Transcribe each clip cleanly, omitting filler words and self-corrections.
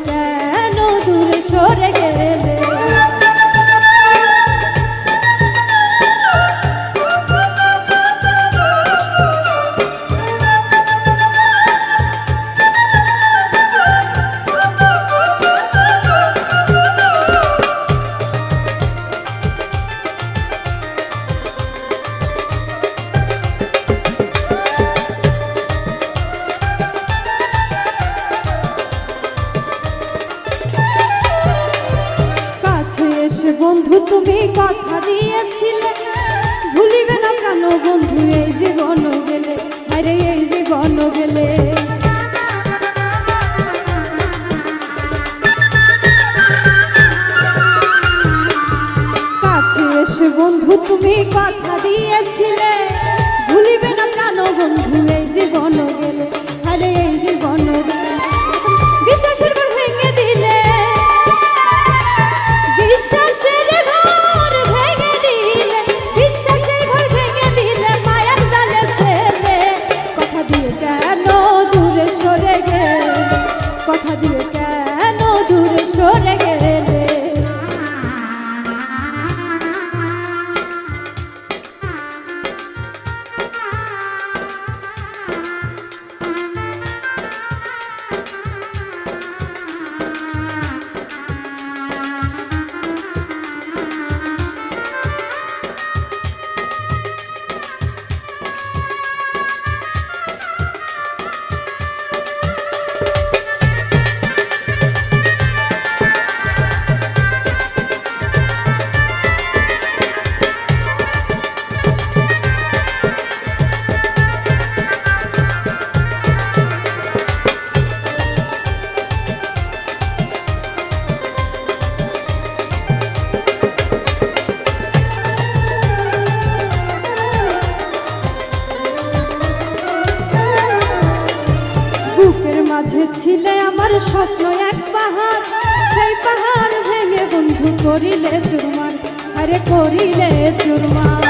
কেন দূরে সরে গেলে? বন্ধু তুমি কথা দিয়েছিলে ভুলিবে না কেন বন্ধু এই জীবন গেলে, আরে এই জীবন গেলে। কাছে এসে বন্ধু তুমি কথা দিয়েছিলে ভুলিবে না কেন বন্ধু এই জীবন গেলে, আরে এই জীবন গেলে। বিশ্বাসের ঘর ভেঙে দিলে, বিশ্বাসের ঘর ভেঙে দিলে, বিশ্বাসের ঘর ভেঙে দিলে, মায়ার জালে ফেলে। কথা দিয়ে কেন দূরে সরে গেলে, কথা দিয়ে কেন দূরে সরে গেলে? বুকের মাঝে ছিলে আমার স্বপ্ন এক পাহাড়, সেই পাহাড় ভেঙে বন্ধু করিলে চুরমার, আরে করিলে চুরমার।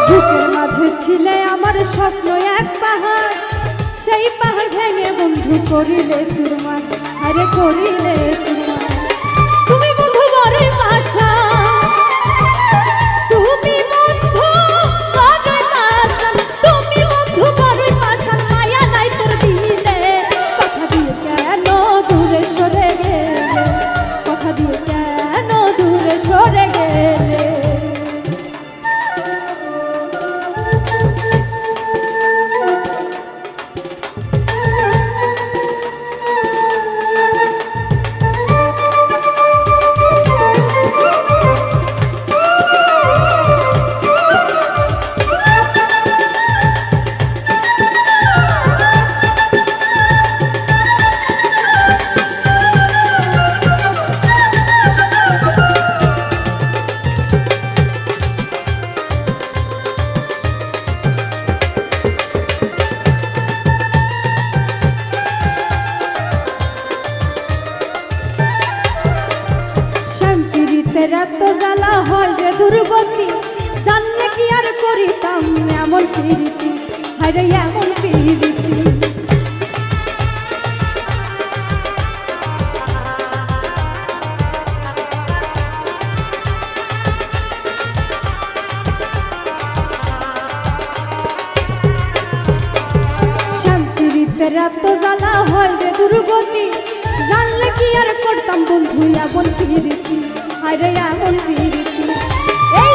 বুকের মাঝে ছিলে আমার স্বপ্ন এক পাহাড়, সেই পাহাড় ভেঙে বন্ধু করিলে চুরমার, আরে করিলে চুরমার। তুমি বন্ধু বড়ই পাশা, এত জ্বালা হয় যে দুর্গতি, জানলে কি আর করিতাম এমন প্রীতি, আরে এমন প্রীতি। শান্তির এত জ্বালা হয় যে দুর্গতি, জানলে কি আর করতাম বন্ধু এমন প্রীতি, আরে এমন প্রীতি। এই